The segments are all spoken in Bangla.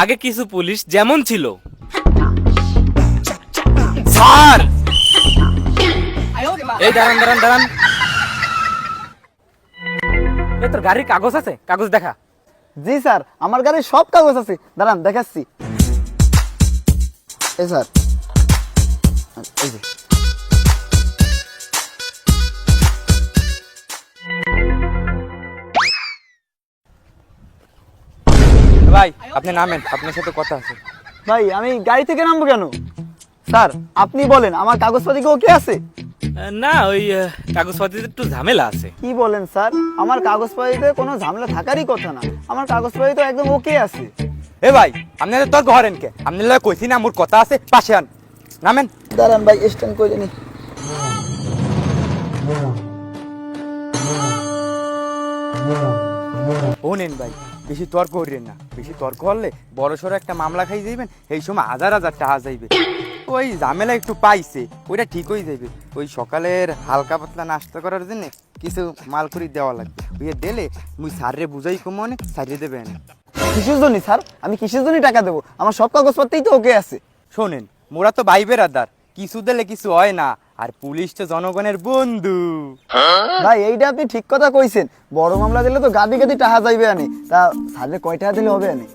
আগে কিছু পুলিশ যেমন ছিল। স্যার এই দাঁড়ান দাঁড়ান দাঁড়ান, এই তোর গাড়ির কাগজ আছে? কাগজ দেখা। জি স্যার, আমার গাড়ির সব কাগজ আছে, দাঁড়ান দেখাচ্ছি। এই স্যার, এই যে। ভাই আপনি নামেন, আপনার সাথে কথা আছে। ভাই আমি গাড়ি থেকে নামবো কেন? স্যার আপনি বলেন আমার কাগজপাতি কি ওকে আছে? না ওই কাগজপত্রের একটু ঝামেলা আছে। কি বলেন স্যার, আমার কাগজপাতিতে কোনো ঝামেলা থাকারই কথা না, আমার কাগজপাতি তো একদম ওকে আছে। এ ভাই আপনাদের তোর ঘরেন কে? আপনার লগে কইছি না মোর কথা আছে, পাশে আন, নামেন। দাঁড়ান ভাই স্ট্যান্ড করে নি। ও নেন ভাই, বেশি তর্ক করিলেন না, বেশি তর্ক করলে বড় সড়ো একটা মামলা খাই যাইবেন, এই সময় হাজার হাজার টাকা যাইবে। ওই ঝামেলা একটু পাইছে, ওইটা ঠিক হয়ে যাবে। ওই সকালের হালকা পাতলা নাস্তা করার জন্য কিছু মালকুড়ি দেওয়া লাগবে, ওই দিলে মুই স্যাররে বুঝাই কমনে স্যারে দেবেন। কিসের জন্য স্যার? আমি কিসের জন্য টাকা দেবো? আমার সব কাগজপত্রই তো ওকে আছে। শোনেন, মোরা তো ভাই বেরাদার, কিছু দিলে কিছু হয় না, আর পুলিশ তো জনগণের বন্ধু। ভাই এইটা আপনি ঠিক কথা কইছেন, বড় মামলা দিলে তো গাদি গাদি টাকা যাইবে আনি, তা স্যারে কয় টাকা দিলে হবে আনি?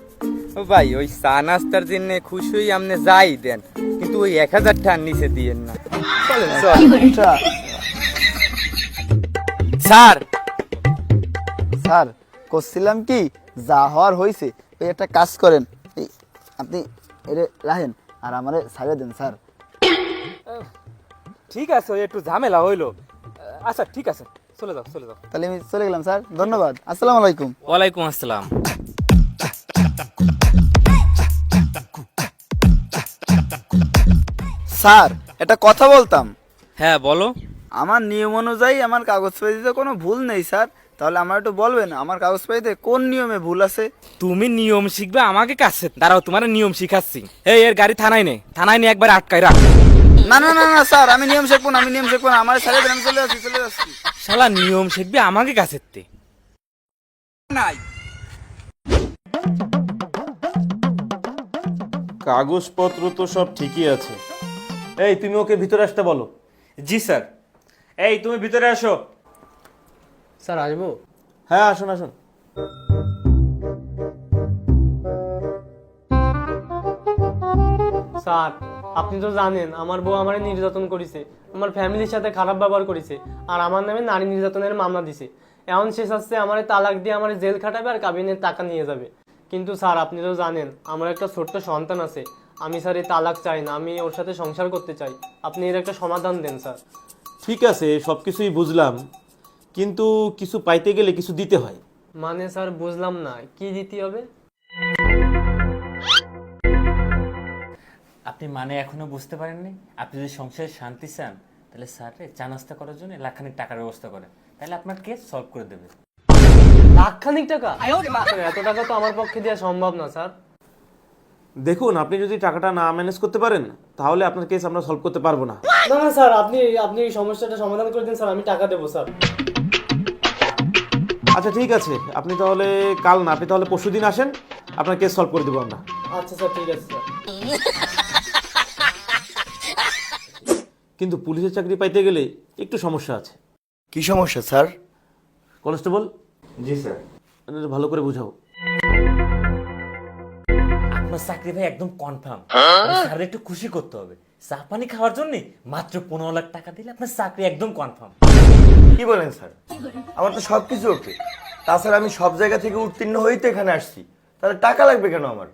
ও ভাই ওই চা নাস্তার জন্য খুশি হয়ে আপনি যাই দেন, কিন্তু ওই 1000 টাকার নিচে দিয়েন না। চলেন চল। আচ্ছা স্যার স্যার, করছিলাম কি, যা হওয়ার হয়েছে, ওই একটা কাজ করেন, এই আপনি এটা রাখেন আর আমারে ছাড়িয়ে দেন স্যার। ঠিক আছে, ওই একটু ঝামেলা হইলো। আচ্ছা ঠিক আছে, চলে যাও চলে যাও। তাহলে আমি চলে গেলাম স্যার, ধন্যবাদ, আসসালামু আলাইকুম। ওয়ালাইকুম আসসালাম। স্যার একটা কথা বলতাম। হ্যাঁ বলো। আমার নিয়ম অনুযায়ী আমার কাগজপাতিতে কোনো ভুল নেই স্যার, তাহলে আমার একটু বলবেন আমার কাগজপাতিতে কোন নিয়মে ভুল আছে? তুমি নিয়ম শিখবে আমাকে কাছে, দাঁড়াও তোমার নিয়ম শিখাচ্ছি। এই এর গাড়ি থানায় নে, থানায় নিয়ে একবার আটকাই রাখ। না না না না স্যার, আমি নিয়ম শিখবো না, আমি নিয়ম শিখবো না, আমার ছাড়িয়ে দেন, আমি চলে যাচ্ছি চলে যাচ্ছি। শালা নিয়ম শিখবে আমাকে কাছে নাই। কাগজপত্র তো সব ঠিকই আছে। এই তুমি ওকে ভিতরে আসতে বলো। জি স্যার। এই তুমি ভিতরে আসো। স্যার আসবো? হ্যাঁ আসুন আসুন। স্যার আপনি তো জানেন আমার বউ আমারে নির্যাতন করেছে, আমার ফ্যামিলির সাথে খারাপ ব্যবহার করেছে, আর আমার নামে নারী নির্যাতনের মামলা দিছে। এখন শেষ আসছে আমারে তালাক দিয়ে আমার জেল খাটাবে আর কাবিনের টাকা নিয়ে যাবে। কিন্তু স্যার আপনি তো জানেন আমার একটা ছোট্ট সন্তান আছে, আমি স্যার এই তালাক চাই না, আমি ওর সাথে সংসার করতে চাই। আপনি এর একটা সমাধান দেন স্যার। ঠিক আছে, সব কিছুই বুঝলাম, কিন্তু কিছু পাইতে গেলে কিছু দিতে হয়। মানে স্যার বুঝলাম না, কি দিতে হবে? আপনি মানে এখনো বুঝতে পারেননি? আপনি যদি সংসারে শান্তি চান তাহলে স্যাররে চা নাস্তা করার জন্য লাখখানিক টাকার ব্যবস্থা করেন, তাহলে আপনার কেস সলভ করে দেবে। লাখখানিক টাকা? স্যার, এত টাকা তো আমার পক্ষে দেওয়া সম্ভব না স্যার। দেখুন, আপনি যদি টাকাটা না ম্যানেজ করতে পারেন তাহলে আপনার কেস আমরা সলভ করতে পারবো না। না না স্যার, আপনি আপনি এই সমস্যাটা সমাধান করে দিন স্যার, আমি টাকা দেবো স্যার। আচ্ছা ঠিক আছে, আপনি তাহলে কাল না, আপনি তাহলে পরশুদিন আসেন, আপনার কেস সলভ করে দেবো আমরা। আচ্ছা স্যার, ঠিক আছে স্যার। কিন্তু পুলিশের চাকরি পাইতে গেলে একটু সমস্যা আছে। কি সমস্যা স্যার? কনস্টেবল, জি স্যার। ভালো করে বুঝাও। আপনার চাকরি ভাই একদম কনফার্ম। স্যার একটু খুশি করতে হবে, চা পানি খাওয়ার জন্য মাত্র 15 লাখ টাকা দিলে আপনার চাকরি একদম কনফার্ম। কি বলেন স্যার? আমার তো সব কিছু ওকে, তাছাড়া আমি সব জায়গা থেকে উত্তীর্ণ হয়েই তো এখানে আসছি, তাহলে টাকা লাগবে কেন আমার?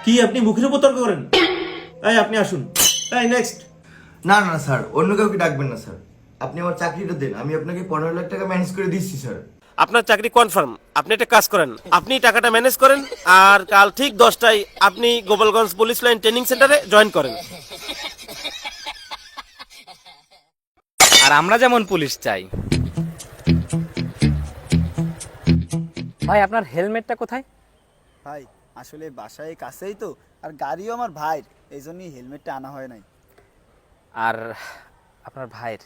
কি আপনি মুখের উপর তর্ক করেন? এই আপনি আসুন। এই নেক্সট। না না স্যার, অন্য কাউকে ডাকবেন না স্যার, আপনি আমার চাকরিটা দেন, আমি আপনাকে 15 লাখ টাকা ম্যানেজ করে দিচ্ছি স্যার। আপনার চাকরি কনফার্ম। আপনি একটা কাজ করেন, আপনি টাকাটা ম্যানেজ করেন, আর কাল ঠিক 10টায় আপনি গোপালগঞ্জ পুলিশ লাইন ট্রেনিং সেন্টারে জয়েন করেন। আর আমরা যেমন পুলিশ চাই। ভাই আপনার হেলমেটটা কোথায়? ভাই আসলে বাসায় কাছেই তো, আর গাড়িও আমার ভাইয়ের, এই জন্যই হেলমেটটা আনা হয় নাই। আর আপনার ভাইয়ের?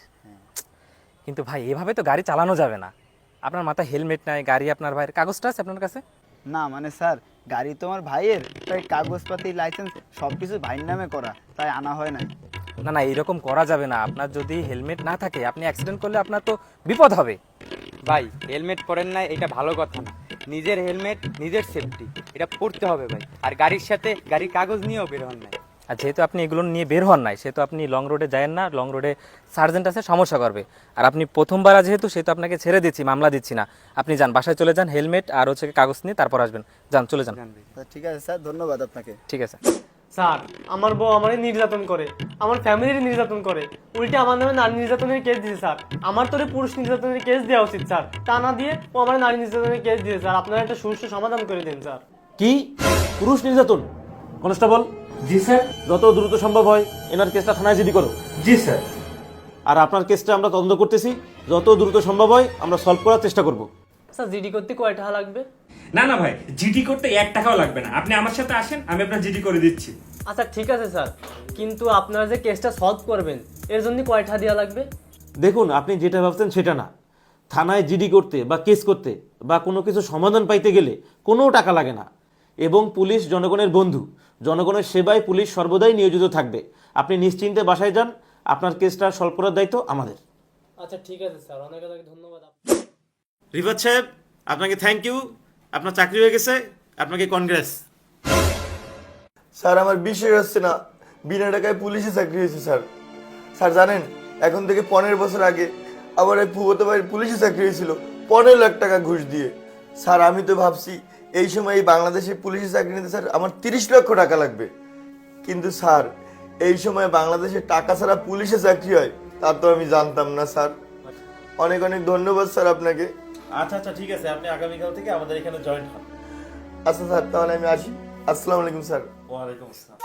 কিন্তু ভাই এভাবে তো গাড়ি চালানো যাবে না, আপনার মাথায় হেলমেট নাই, গাড়ি আপনার ভাইয়ের, কাগজটা আছে আপনার কাছে? না মানে স্যার, গাড়ি তোমার ভাইয়ের, তাই কাগজপাতি লাইসেন্স সব কিছু ভাইয়ের নামে করা, তাই আনা হয় নাই। না না, এরকম করা যাবে না। আপনার যদি হেলমেট না থাকে, আপনি অ্যাক্সিডেন্ট করলে আপনার তো বিপদ হবে। ভাই হেলমেট পরেন না এটা ভালো কথা না, নিজের হেলমেট নিজের সেফটি, এটা পড়তে হবে ভাই। আর গাড়ির সাথে গাড়ির কাগজ নিয়েও বের হন নাই। আর যেহেতু আপনি এগুলো নিয়ে বের হন নাই, সেহেতু আপনি লং রোডে যায়েন না, লং রোডে সার্জেন্ট আছে, সমস্যা করবে। আর আপনি প্রথমবার যেহেতু, সেহেতু আপনাকে ছেড়ে দিচ্ছি, মামলা দিচ্ছি না। আপনি যান, বাসায় চলে যান, হেলমেট আর হচ্ছে কাগজ নিয়ে তারপর আসবেন। যান, চলে যান। তা ঠিক আছে স্যার, ধন্যবাদ আপনাকে। ঠিক আছে। স্যার আমার বউ আমারে নির্যাতন করে, আমার ফ্যামিলির নির্যাতন করে, উল্টে আমার নামে নারী নির্যাতনের কেস দিয়েছে স্যার। আমার তোরে পুরুষ নির্যাতনের কেস দেওয়া উচিত স্যার, তা না দিয়ে ও আমার নারী নির্যাতনের কেস দিয়েছে স্যার। আপনারা একটা সুষ্ঠু সমাধান করে দিন স্যার। কি পুরুষ নির্যাতন? কনস্টেবল, জি স্যার। যত দ্রুত সম্ভব হয় এনার কেসটা থানায় জিডি করো। জি স্যার। আর আপনার কেসটা আমরা তদন্ত করতেছি, যত দ্রুত সম্ভব হয় আমরা সলভ করার চেষ্টা করব। স্যার জিডি করতে কয় টাকা লাগবে? না না ভাই, জিডি করতে 1 টাকাও লাগবে না, আপনি আমার সাথে আসেন, আমি আপনার জিডি করে দিচ্ছি। আচ্ছা ঠিক আছে স্যার, কিন্তু আপনারা যে কেসটা সলভ করবেন এর জন্য কয় টাকা দেওয়া লাগবে? দেখুন, আপনি যেটা ভাবছেন সেটা না। থানায় জিডি করতে বা কেস করতে বা কোনো কিছু সমাধান পাইতে গেলে কোনো টাকা লাগে না। এবং পুলিশ জনগণের বন্ধু, জনগণের সেবায় পুলিশ সর্বদাই নিয়োজিত থাকবে। আপনি নিশ্চিন্তে বাসায় যান, আপনার কেসটা সলভ করার দায়িত্ব আমাদের। আচ্ছা ঠিক আছে স্যার, অনেক অনেক ধন্যবাদ। রিফাত সাহেব, আপনাকে থ্যাংক ইউ, আপনার চাকরি হয়ে গেছে, আপনাকে কনগ্রেস। স্যার আমার বিশ্বাস হচ্ছে না, বিনা টাকায় পুলিশে চাকরি হয়েছে স্যার। স্যার জানেন, এখন থেকে 15 বছর আগে আমার এই ফুবতো ভাইয়ের পুলিশে চাকরি হয়েছিল 15 লাখ টাকা ঘুষ দিয়ে। স্যার আমি তো ভাবছি এই সময় এই বাংলাদেশে পুলিশে চাকরি নিতে স্যার আমার 30 লক্ষ টাকা লাগবে, কিন্তু স্যার এই সময় বাংলাদেশে টাকা ছাড়া পুলিশে চাকরি হয় তা তো আমি জানতাম না স্যার। অনেক অনেক ধন্যবাদ স্যার আপনাকে। আচ্ছা আচ্ছা, ঠিক আছে, আপনি আগামীকাল থেকে আমাদের এখানে জয়েন হন। আচ্ছা স্যার, তাহলে আমি আসি। আসসালামু আলাইকুম স্যার। ওয়ালাইকুম আসসালাম।